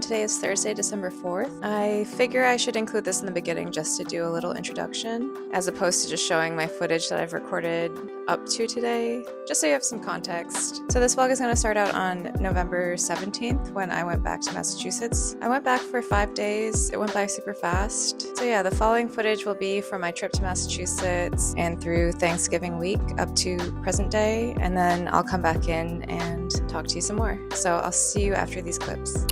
everyone. Today is Thursday, December 4th. I figure I should include this in the beginning just to do a little introduction, as opposed to just showing my footage that I've recorded up to today, just so you have some context. So this vlog is going to start out on November 17th when I went back to Massachusetts. I went back for 5 days. It went by super fast. So yeah, the following footage will be from my trip to Massachusetts and through Thanksgiving week up to present day, and then I'll come back in and talk to you some more. So I'll see you after these clips.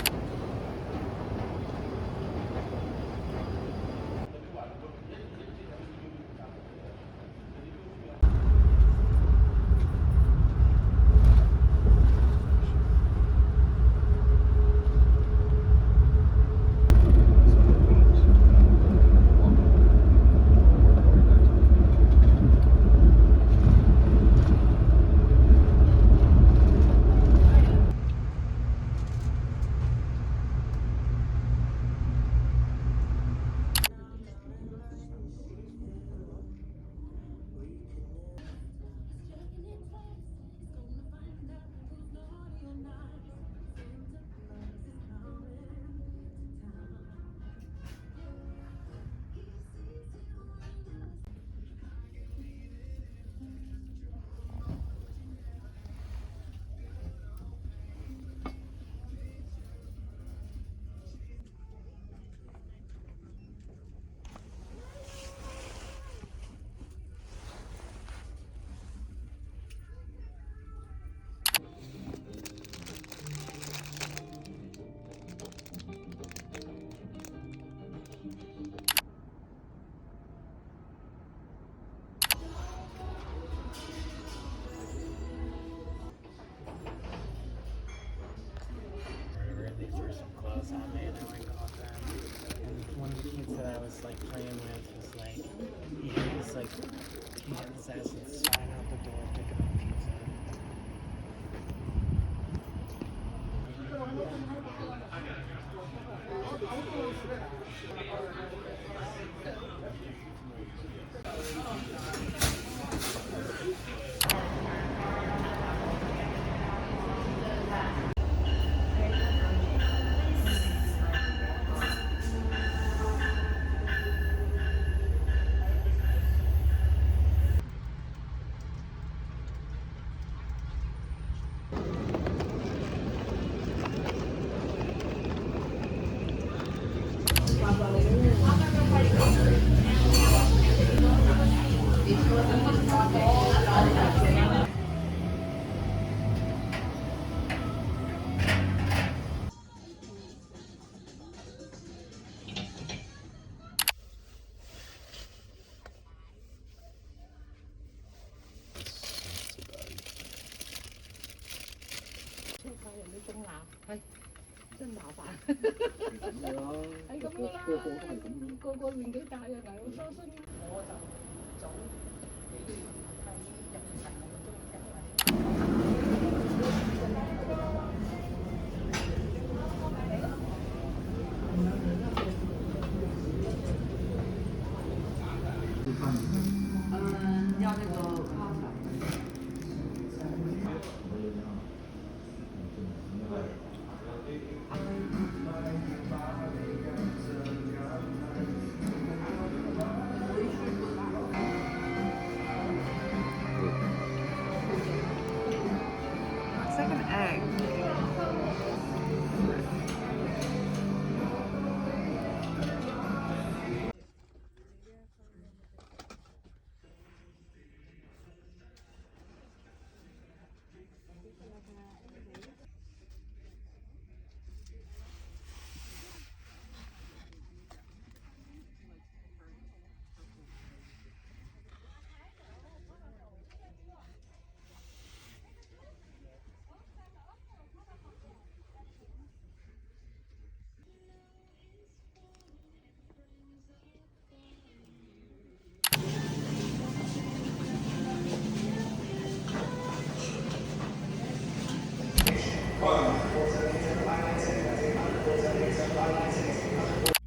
They threw some clothes on me and I like got them. And one of the kids that I was like playing with was like, he was like, he had his ass inside out the door picking up pizza. Looks like an egg.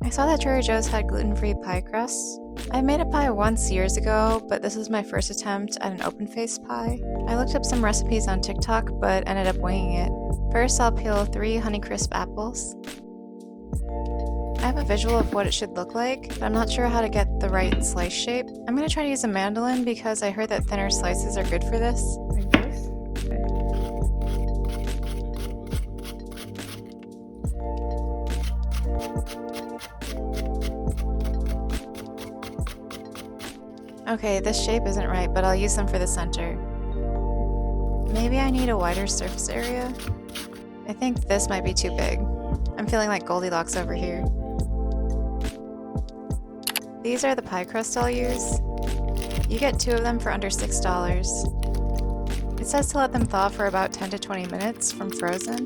I saw that Trader Joe's had gluten-free pie crusts. I made a pie once years ago, but this was my first attempt at an open-faced pie. I looked up some recipes on TikTok, but ended up winging it. First, I'll peel 3 Honeycrisp apples. have a visual of what it should look like, but I'm not sure how to get the right slice shape. I'm gonna try to use a mandolin because I heard that thinner slices are good for this. Like this? Okay, this shape isn't right, but I'll use them for the center. Maybe I need a wider surface area? I think this might be too big. I'm feeling like Goldilocks over here. These are the pie crust I'll use. You get 2 of them for under $6. It says to let them thaw for about 10 to 20 minutes from frozen.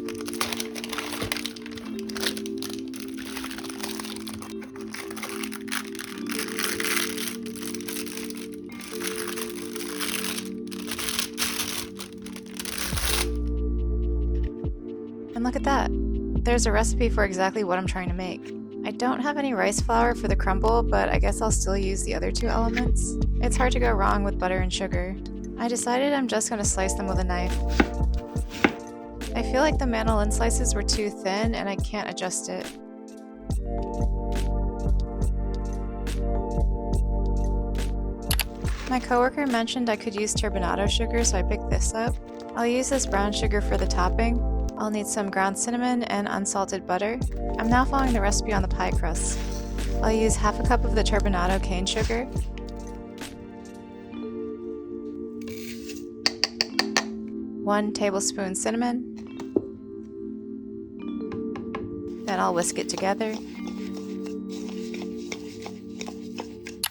And look at that! There's a recipe for exactly what I'm trying to make. I don't have any rice flour for the crumble, but I guess I'll still use the other 2 elements. It's hard to go wrong with butter and sugar. I decided I'm just going to slice them with a knife. I feel like the mandolin slices were too thin and I can't adjust it. My coworker mentioned I could use turbinado sugar, so I picked this up. I'll use this brown sugar for the topping. I'll need some ground cinnamon and unsalted butter. I'm now following the recipe on the pie crust. I'll use half a cup of the turbinado cane sugar. One tablespoon cinnamon. Then I'll whisk it together.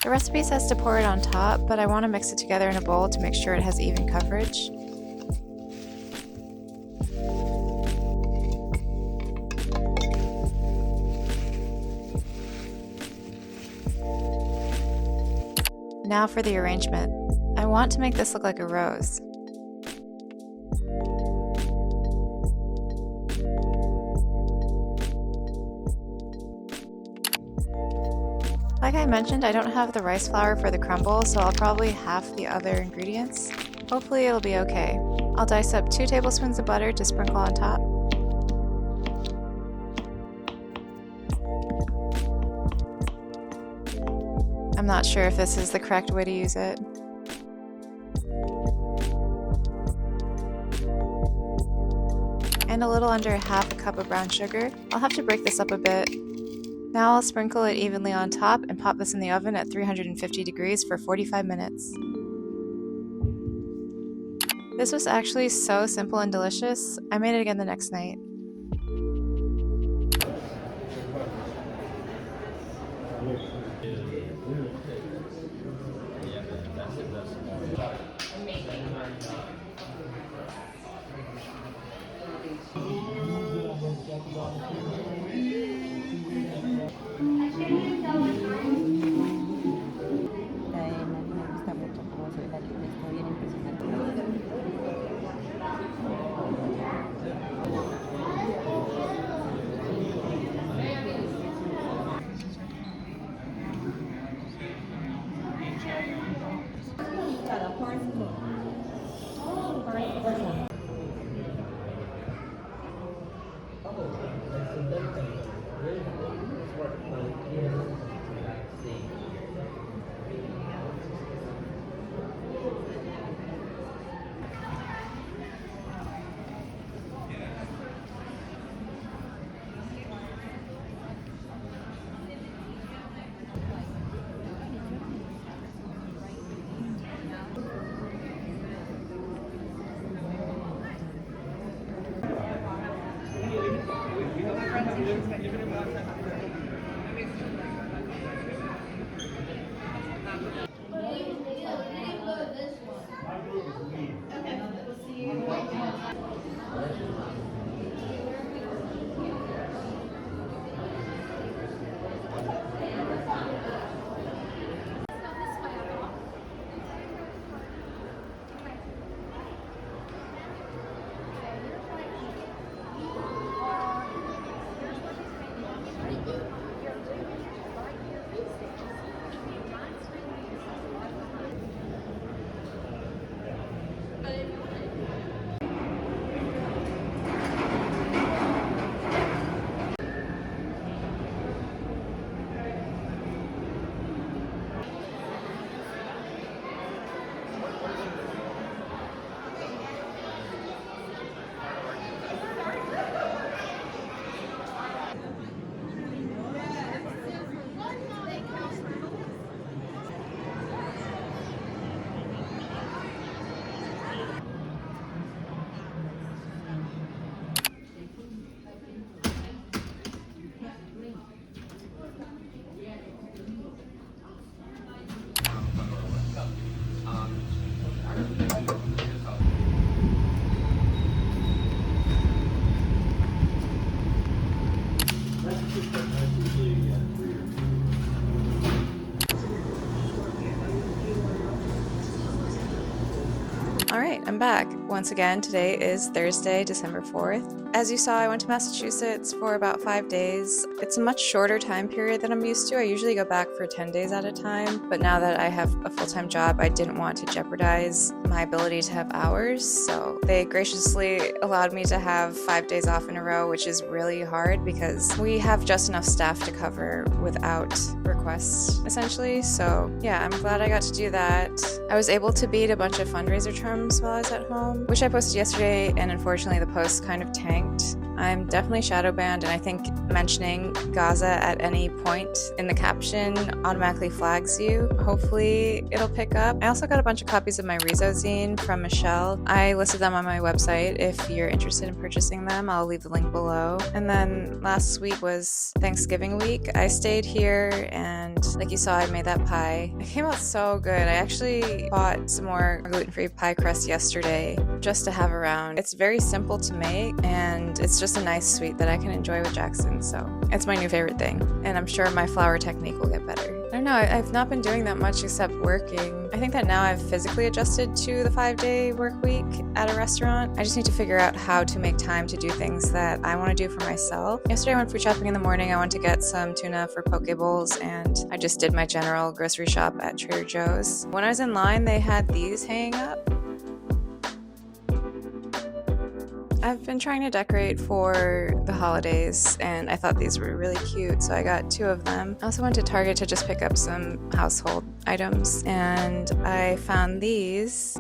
The recipe says to pour it on top, but I want to mix it together in a bowl to make sure it has even coverage. Now for the arrangement. I want to make this look like a rose. Like I mentioned, I don't have the rice flour for the crumble, so I'll probably half the other ingredients. Hopefully it'll be okay. I'll dice up 2 tablespoons of butter to sprinkle on top. I'm not sure if this is the correct way to use it. And a little under half a cup of brown sugar. I'll have to break this up a bit. Now I'll sprinkle it evenly on top and pop this in the oven at 350 degrees for 45 minutes. This was actually so simple and delicious. I made it again the next night. Me gusta mucho cómo se ve la mezcla, bien impresionante. I'm back. Once again, today is Thursday, December 4th. As you saw, I went to Massachusetts for about 5 days. It's a much shorter time period than I'm used to. I usually go back for 10 days at a time, but now that I have a full-time job, I didn't want to jeopardize my ability to have hours, so they graciously allowed me to have 5 days off in a row, which is really hard because we have just enough staff to cover without requests, essentially. So yeah, I'm glad I got to do that. I was able to beat a bunch of fundraiser terms while I was at home, which I posted yesterday, and unfortunately the post kind of tanked. I'm definitely shadow banned, and I think mentioning Gaza at any point in the caption automatically flags you. Hopefully it'll pick up. I also got a bunch of copies of my Rizzo zine from Michelle. I listed them on my website. If you're interested in purchasing them, I'll leave the link below. And then last week was Thanksgiving week. I stayed here, and like you saw, I made that pie. It came out so good. I actually bought some more gluten-free pie crust yesterday just to have around. It's very simple to make, and it's just a nice sweet that I can enjoy with Jackson, so it's my new favorite thing, and I'm sure my flour technique will get better. I don't know, I've not been doing that much except working. I think that now I've physically adjusted to the 5-day work week at a restaurant. I just need to figure out how to make time to do things that I want to do for myself. Yesterday I went food shopping in the morning. I went to get some tuna for poke bowls, and I just did my general grocery shop at Trader Joe's. When I was in line, they had these hanging up. I've been trying to decorate for the holidays, and I thought these were really cute, so I got 2 of them. I also went to Target to just pick up some household items, and I found these.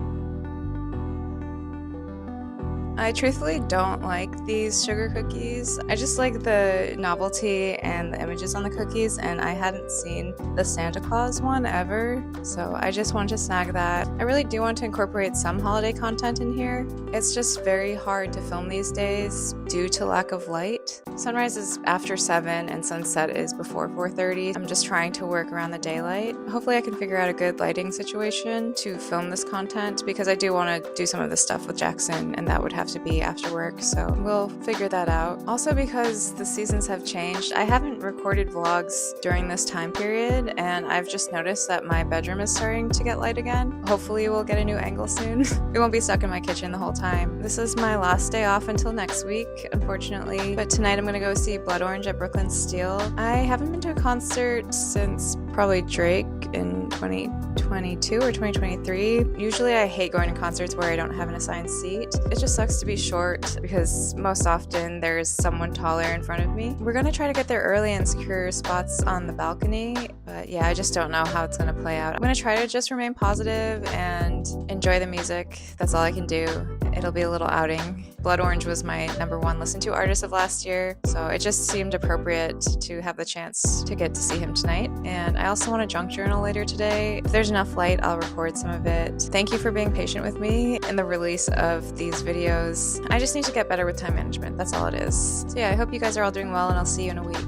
I truthfully don't like these sugar cookies. I just like the novelty and the images on the cookies, and I hadn't seen the Santa Claus one ever, so I just wanted to snag that. I really do want to incorporate some holiday content in here. It's just very hard to film these days due to lack of light. Sunrise is after 7 and sunset is before 4:30. I'm just trying to work around the daylight. Hopefully I can figure out a good lighting situation to film this content, because I do want to do some of this stuff with Jackson, and that would have to be after work, so we'll figure that out. Also, because the seasons have changed, I haven't recorded vlogs during this time period, and I've just noticed that my bedroom is starting to get light again. Hopefully we'll get a new angle soon. We won't be stuck in my kitchen the whole time. This is my last day off until next week, unfortunately, but tonight I'm gonna go see Blood Orange at Brooklyn Steel. I haven't been to a concert since probably Drake in 2022 or 2023. Usually I hate going to concerts where I don't have an assigned seat. It just sucks to be short, because most often there's someone taller in front of me. We're gonna try to get there early and secure spots on the balcony, but yeah, I just don't know how it's gonna play out. I'm gonna try to just remain positive and enjoy the music. That's all I can do. It'll be a little outing. Blood Orange was my #1 listened to artist of last year, so it just seemed appropriate to have the chance to get to see him tonight. And I also want to junk journal later today. If there's enough light, I'll record some of it. Thank you for being patient with me in the release of these videos. I just need to get better with time management, that's all it is. So yeah, I hope you guys are all doing well, and I'll see you in a week.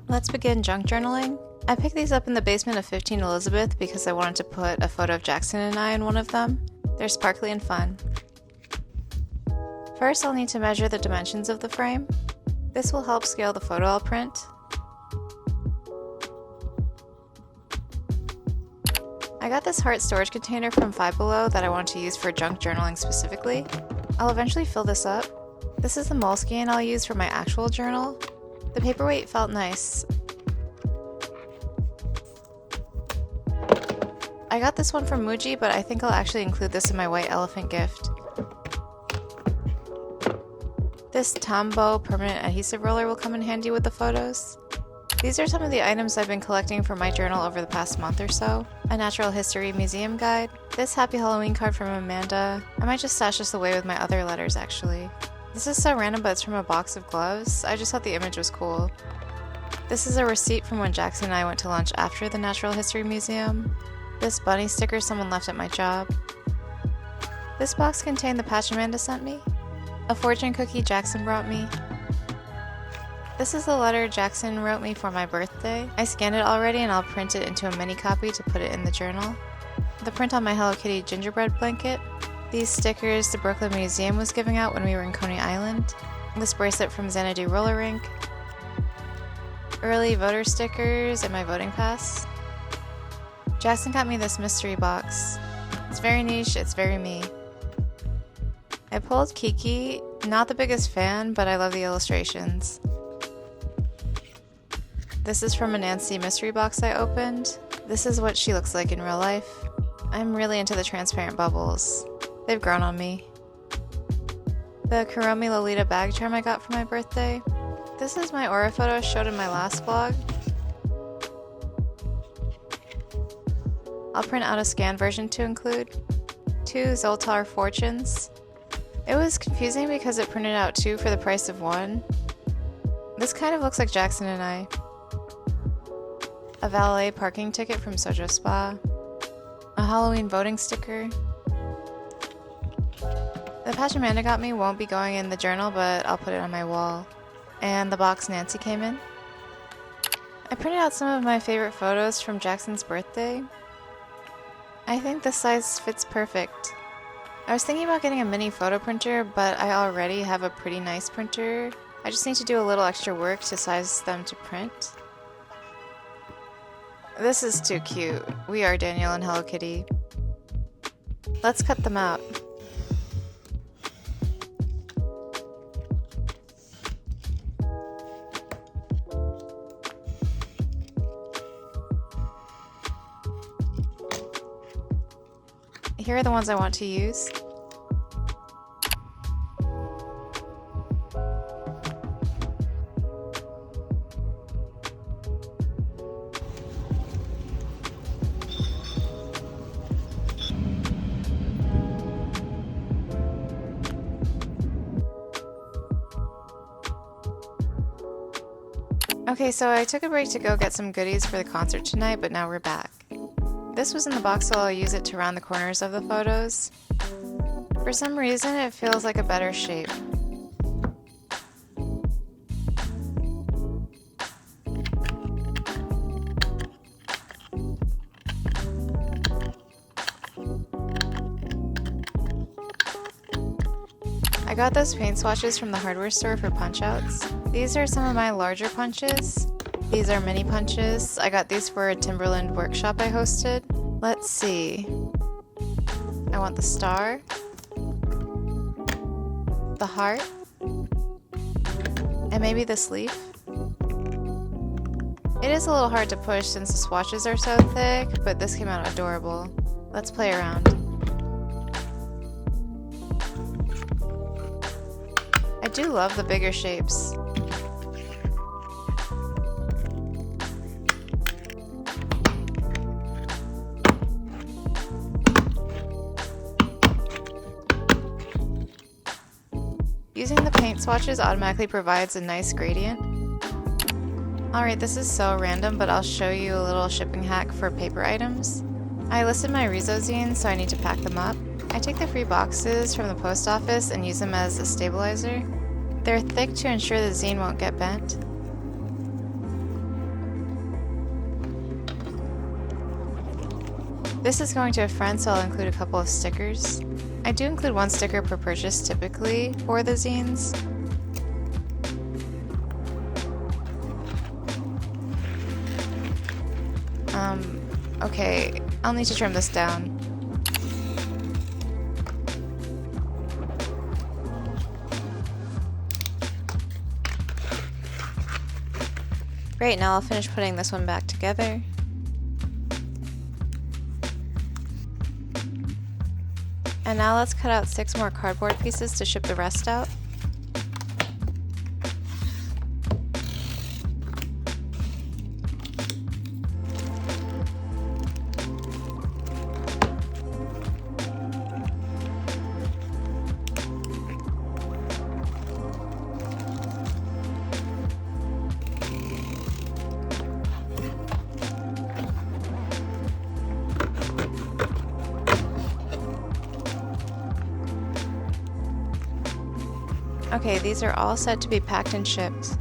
Let's begin junk journaling. I picked these up in the basement of 15 Elizabeth because I wanted to put a photo of Jackson and I in one of them. They're sparkly and fun. First, I'll need to measure the dimensions of the frame. This will help scale the photo I'll print. I got this heart storage container from Five Below that I want to use for junk journaling specifically. I'll eventually fill this up. This is the moleskin I'll use for my actual journal. The paperweight felt nice. I got this one from Muji, but I think I'll actually include this in my white elephant gift. This Tombow permanent adhesive roller will come in handy with the photos. These are some of the items I've been collecting for my journal over the past month or so. A natural history museum guide. This Happy Halloween card from Amanda. I might just stash this away with my other letters, actually. This is so random, but it's from a box of gloves. I just thought the image was cool. This is a receipt from when Jackson and I went to lunch after the Natural History Museum. This bunny sticker someone left at my job. This box contained the patch Amanda sent me. A fortune cookie Jackson brought me. This is the letter Jackson wrote me for my birthday. I scanned it already, and I'll print it into a mini copy to put it in the journal. The print on my Hello Kitty gingerbread blanket. These stickers the Brooklyn Museum was giving out when we were in Coney Island. This bracelet from Xanadu Roller Rink. Early voter stickers and my voting pass. Jackson got me this mystery box. It's very niche, it's very me. I pulled Kiki, not the biggest fan, but I love the illustrations. This is from a Nancy mystery box I opened. This is what she looks like in real life. I'm really into the transparent bubbles. They've grown on me. The Kuromi Lolita bag charm I got for my birthday. This is my aura photo showed in my last vlog. I'll print out a scan version to include. 2 Zoltar fortunes. It was confusing because it printed out 2 for the price of 1. This kind of looks like Jackson and I. A valet parking ticket from Sojo Spa. A Halloween voting sticker. The patch Amanda got me won't be going in the journal, but I'll put it on my wall. And the box Nancy came in. I printed out some of my favorite photos from Jackson's birthday. I think this size fits perfect. I was thinking about getting a mini photo printer, but I already have a pretty nice printer. I just need to do a little extra work to size them to print. This is too cute. We are Daniel and Hello Kitty. Let's cut them out. Here are the ones I want to use. Okay, so I took a break to go get some goodies for the concert tonight, but now we're back. This was in the box, so I'll use it to round the corners of the photos. For some reason, it feels like a better shape. I got those paint swatches from the hardware store for punch-outs. These are some of my larger punches. These are mini punches. I got these for a Timberland workshop I hosted. Let's see. I want the star, the heart, and maybe this leaf. It is a little hard to push since the swatches are so thick, but this came out adorable. Let's play around. I do love the bigger shapes. Using the paint swatches automatically provides a nice gradient. Alright, this is so random, but I'll show you a little shipping hack for paper items. I listed my Rizo zines, so I need to pack them up. I take the free boxes from the post office and use them as a stabilizer. They're thick to ensure the zine won't get bent. This is going to a friend, so I'll include a couple of stickers. I do include 1 sticker per purchase typically for the zines. Okay, I'll need to trim this down. Great, now I'll finish putting this one back together. And now let's cut out 6 more cardboard pieces to ship the rest out. Okay, these are all set to be packed and shipped.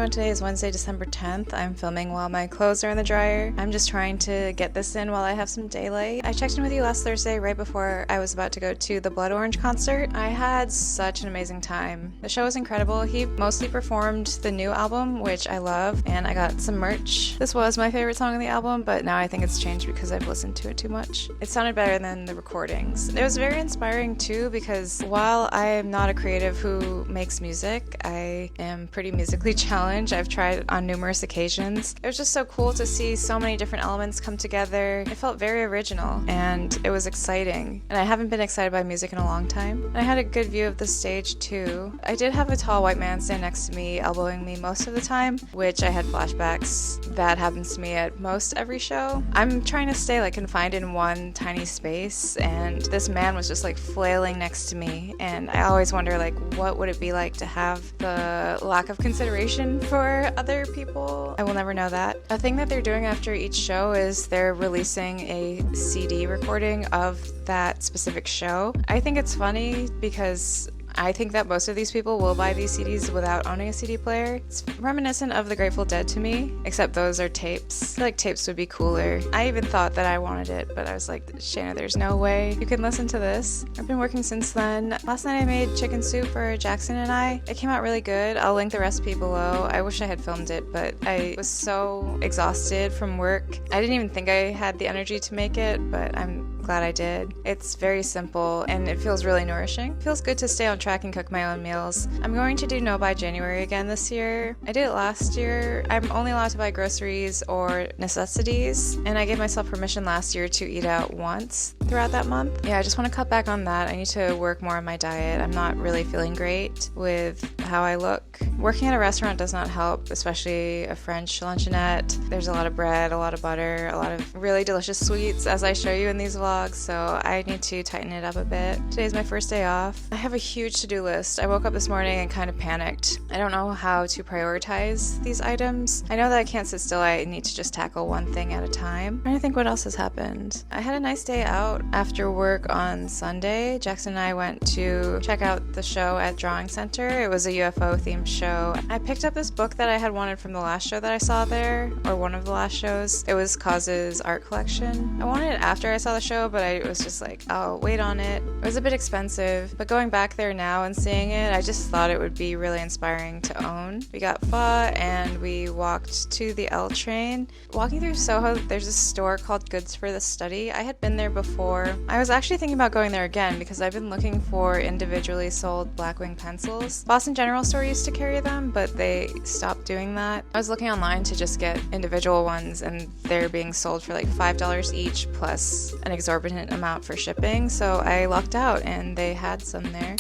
everyone. Today is Wednesday, December 10th. I'm filming while my clothes are in the dryer. I'm just trying to get this in while I have some daylight. I checked in with you last Thursday right before I was about to go to the Blood Orange concert. I had such an amazing time. The show was incredible. He mostly performed the new album, which I love, and I got some merch. This was my favorite song on the album, but now I think it's changed because I've listened to it too much. It sounded better than the recordings. It was very inspiring too, because while I am not a creative who makes music, I am pretty musically challenged. I've tried on numerous occasions. It was just so cool to see so many different elements come together. It felt very original and it was exciting. And I haven't been excited by music in a long time. And I had a good view of the stage too. I did have a tall white man stand next to me, elbowing me most of the time, which I had flashbacks. That happens to me at most every show. I'm trying to stay like confined in one tiny space, and this man was just like flailing next to me, and I always wonder like what would it be like to have the lack of consideration for other people. I will never know that. A thing that they're doing after each show is they're releasing a CD recording of that specific show. I think it's funny because I think that most of these people will buy these CDs without owning a CD player. It's reminiscent of the Grateful Dead to me, except those are tapes. I feel like tapes would be cooler. I even thought that I wanted it, but I was like, Shana, there's no way you can listen to this. I've been working since then. Last night I made chicken soup for Jackson and I. It came out really good. I'll link the recipe below. I wish I had filmed it, but I was so exhausted from work. I didn't even think I had the energy to make it, but I'm glad I did. It's very simple and it feels really nourishing. It feels good to stay on track and cook my own meals. I'm going to do no buy January again this year. I did it last year. I'm only allowed to buy groceries or necessities, and I gave myself permission last year to eat out once throughout that month. Yeah, I just want to cut back on that. I need to work more on my diet. I'm not really feeling great with how I look. Working at a restaurant does not help, especially a French luncheonette. There's a lot of bread, a lot of butter, a lot of really delicious sweets, as I show you in these vlogs, so I need to tighten it up a bit. Today's my first day off. I have a huge to-do list. I woke up this morning and kind of panicked. I don't know how to prioritize these items. I know that I can't sit still. I need to just tackle one thing at a time. I'm trying to think what else has happened. I had a nice day out after work on Sunday. Jackson and I went to check out the show at Drawing Center. It was a UFO themed show. I picked up this book that I had wanted from the last show that I saw there, or one of the last shows. It was Cause's art collection. I wanted it after I saw the show, but I was just like, I'll wait on it. It was a bit expensive, but going back there now and seeing it, I just thought it would be really inspiring to own. We got pho and we walked to the L train. Walking through Soho, there's a store called Goods for the Study. I had been there before. I was actually thinking about going there again because I've been looking for individually sold Blackwing pencils. Boston General Store used to carry them, but they stopped doing that. I was looking online to just get individual ones, and they're being sold for like $5 each plus an exorbitant amount for shipping, so I lucked out and they had some there.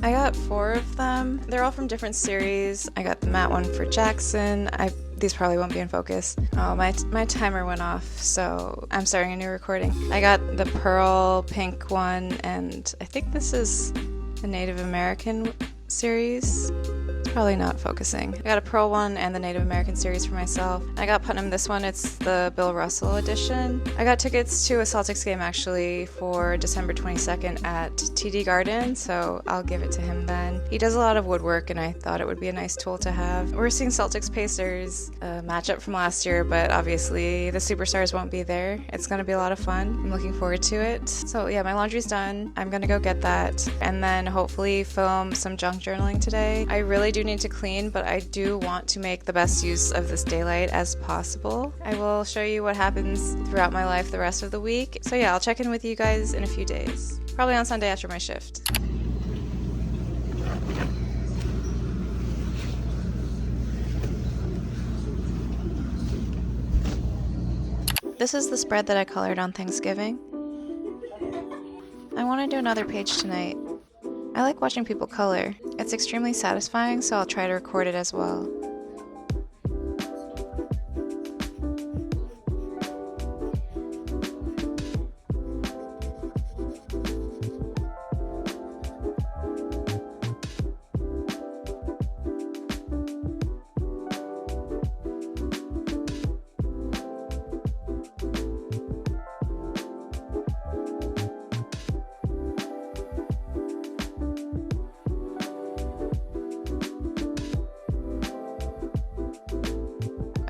I got 4 of them. They're all from different series. I got the matte one for Jackson. These probably won't be in focus. Oh, my timer went off, so I'm starting a new recording. I got the pearl pink one, and I think this is the Native American series. Probably not focusing. I got a pearl one and the Native American series for myself. I got Putnam this one. It's the Bill Russell edition. I got tickets to a Celtics game actually for December 22nd at TD Garden, so I'll give it to him then. He does a lot of woodwork and I thought it would be a nice tool to have. We're seeing Celtics Pacers, a matchup from last year, but obviously the superstars won't be there. It's going to be a lot of fun. I'm looking forward to it. So yeah, my laundry's done. I'm going to go get that and then hopefully film some junk journaling today. I really do need to clean, but I do want to make the best use of this daylight as possible. I will show you what happens throughout my life the rest of the week. So yeah, I'll check in with you guys in a few days. Probably on Sunday after my shift. This is the spread that I colored on Thanksgiving. I want to do another page tonight. I like watching people color. It's extremely satisfying, so I'll try to record it as well.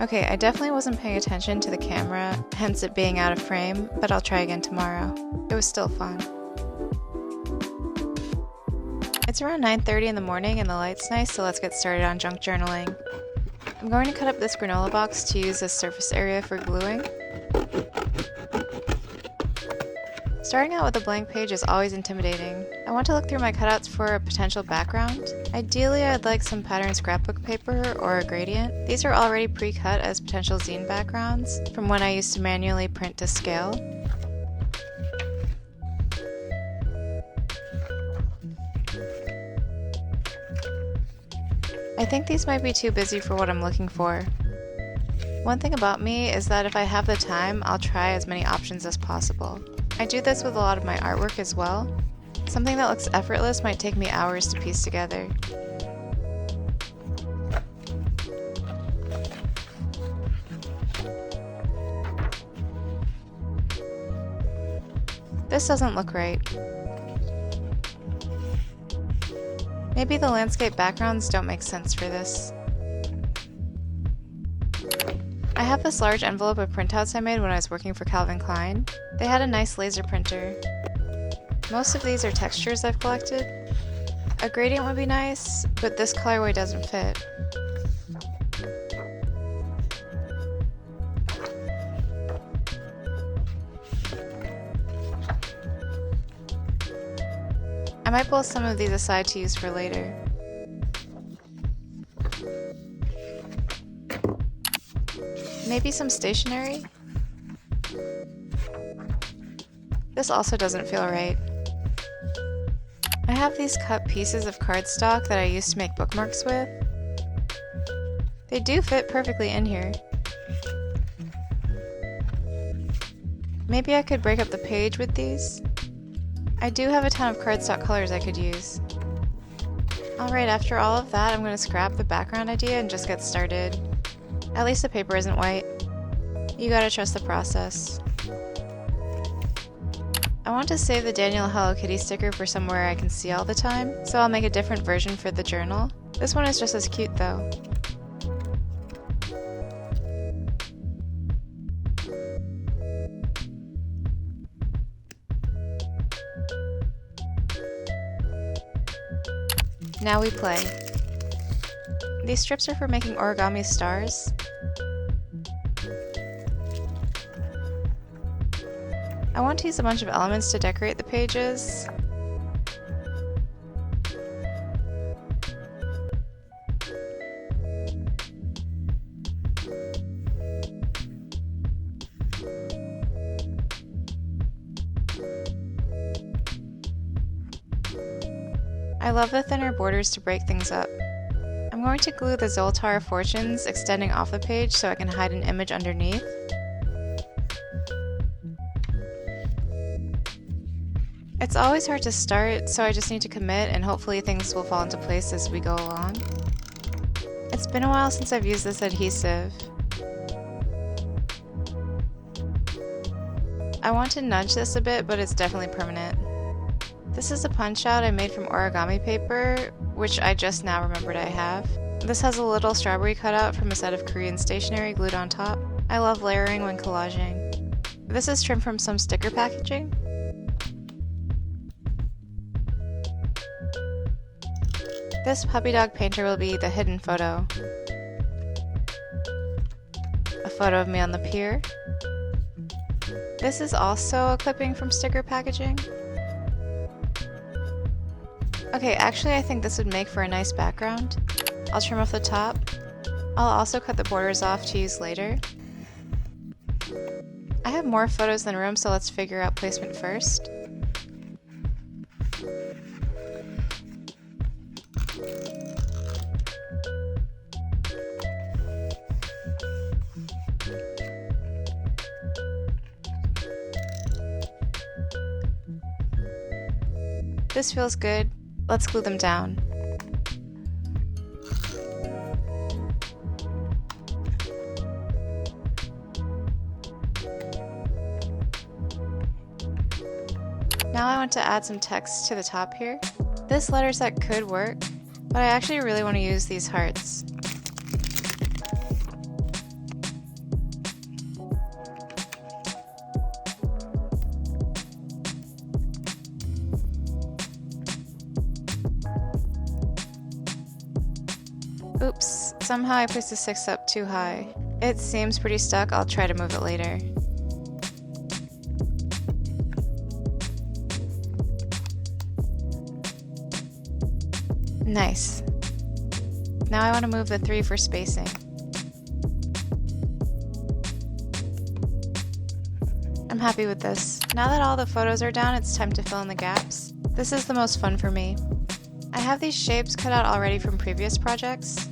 Okay, I definitely wasn't paying attention to the camera, hence it being out of frame, but I'll try again tomorrow. It was still fun. It's around 9:30 in the morning and the light's nice, so let's get started on junk journaling. I'm going to cut up this granola box to use as surface area for gluing. Starting out with a blank page is always intimidating. I want to look through my cutouts for a potential background. Ideally, I'd like some pattern scrapbook paper or a gradient. These are already pre-cut as potential zine backgrounds from when I used to manually print to scale. I think these might be too busy for what I'm looking for. One thing about me is that if I have the time, I'll try as many options as possible. I do this with a lot of my artwork as well. Something that looks effortless might take me hours to piece together. This doesn't look right. Maybe the landscape backgrounds don't make sense for this. I have this large envelope of printouts I made when I was working for Calvin Klein. They had a nice laser printer. Most of these are textures I've collected. A gradient would be nice, but this colorway doesn't fit. I might pull some of these aside to use for later. Maybe some stationery? This also doesn't feel right. I have these cut pieces of cardstock that I used to make bookmarks with. They do fit perfectly in here. Maybe I could break up the page with these. I do have a ton of cardstock colors I could use. Alright, after all of that, I'm going to scrap the background idea and just get started. At least the paper isn't white. You gotta trust the process. I want to save the Daniel Hello Kitty sticker for somewhere I can see all the time, so I'll make a different version for the journal. This one is just as cute though. Now we play. These strips are for making origami stars. I want to use a bunch of elements to decorate the pages. I love the thinner borders to break things up. I'm going to glue the Zoltar Fortunes extending off the page so I can hide an image underneath. It's always hard to start, so I just need to commit and hopefully things will fall into place as we go along. It's been a while since I've used this adhesive. I want to nudge this a bit, but it's definitely permanent. This is a punch out I made from origami paper, which I just now remembered I have. This has a little strawberry cutout from a set of Korean stationery glued on top. I love layering when collaging. This is trimmed from some sticker packaging. This puppy dog painter will be the hidden photo. A photo of me on the pier. This is also a clipping from sticker packaging. Okay, actually I think this would make for a nice background. I'll trim off the top. I'll also cut the borders off to use later. I have more photos than room, so let's figure out placement first. This feels good. Let's glue them down. Now I want to add some text to the top here. This letter set could work, but I actually really want to use these hearts. Oops, somehow I placed the 6 up too high. It seems pretty stuck, I'll try to move it later. Nice. Now I want to move the 3 for spacing. I'm happy with this. Now that all the photos are down, it's time to fill in the gaps. This is the most fun for me. I have these shapes cut out already from previous projects.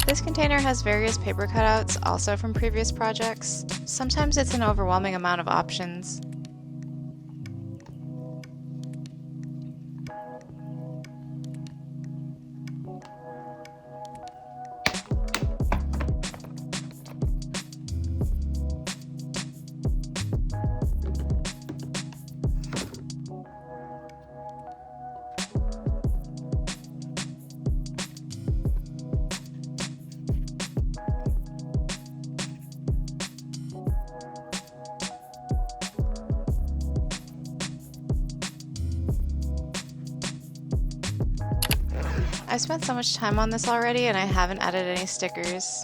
This container has various paper cutouts, also from previous projects. Sometimes it's an overwhelming amount of options. I spent so much time on this already and I haven't added any stickers.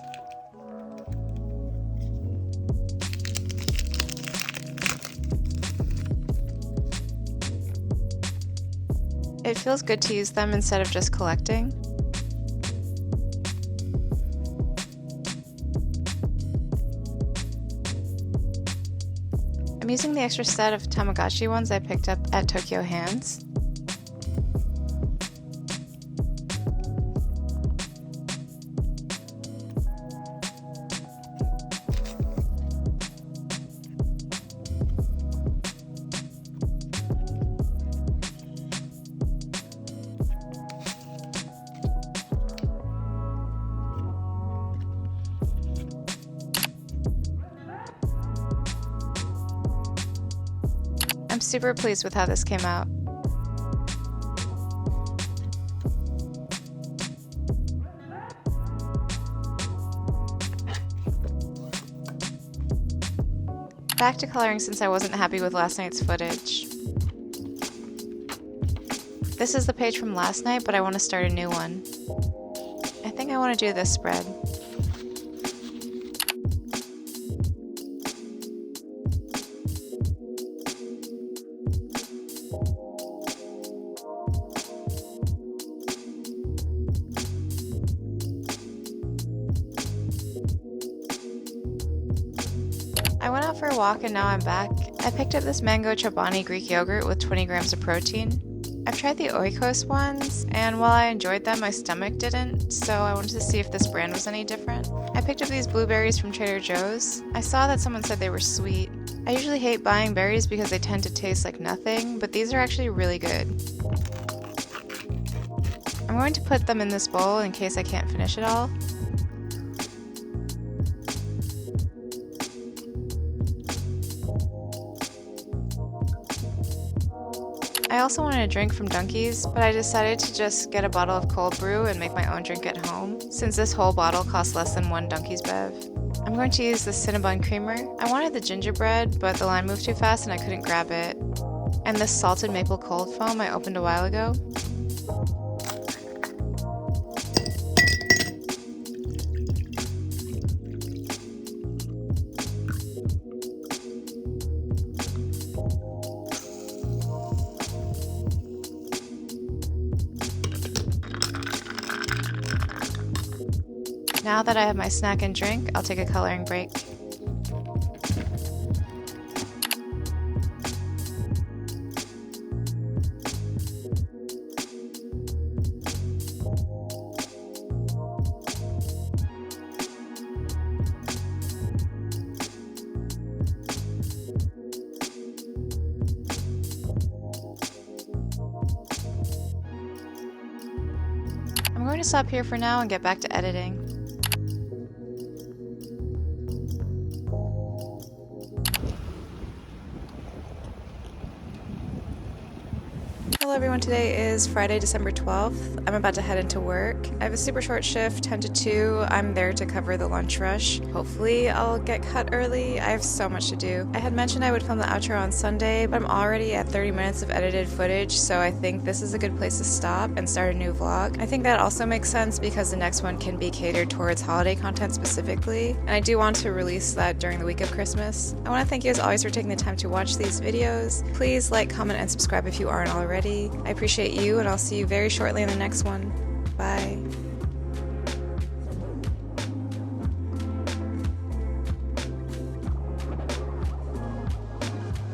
It feels good to use them instead of just collecting. I'm using the extra set of Tamagotchi ones I picked up at Tokyo Hands. I'm super pleased with how this came out. Back to coloring since I wasn't happy with last night's footage. This is the page from last night, but I want to start a new one. I think I want to do this spread. I went out for a walk and now I'm back. I picked up this mango chobani Greek yogurt with 20 grams of protein. I've tried the oikos ones, and while I enjoyed them, my stomach didn't, so I wanted to see if this brand was any different. I picked up these blueberries from Trader Joe's. I saw that someone said they were sweet. I usually hate buying berries because they tend to taste like nothing, but these are actually really good. I'm going to put them in this bowl in case I can't finish it all. I also wanted a drink from Dunkies, but I decided to just get a bottle of cold brew and make my own drink at home, since this whole bottle costs less than one Dunkies bev. I'm going to use the Cinnabon creamer. I wanted the gingerbread, but the line moved too fast and I couldn't grab it. And this salted maple cold foam I opened a while ago. Now that I have my snack and drink, I'll take a coloring break. I'm going to stop here for now and get back to editing. Hello everyone, today is Friday, December 12th. I'm about to head into work. I have a super short shift, 10 to 2. I'm there to cover the lunch rush. Hopefully I'll get cut early. I have so much to do. I had mentioned I would film the outro on Sunday, but I'm already at 30 minutes of edited footage, so I think this is a good place to stop and start a new vlog. I think that also makes sense because the next one can be catered towards holiday content specifically, and I do want to release that during the week of Christmas. I want to thank you as always for taking the time to watch these videos. Please like, comment, and subscribe if you aren't already. I appreciate you, and I'll see you very shortly in the next one. Bye.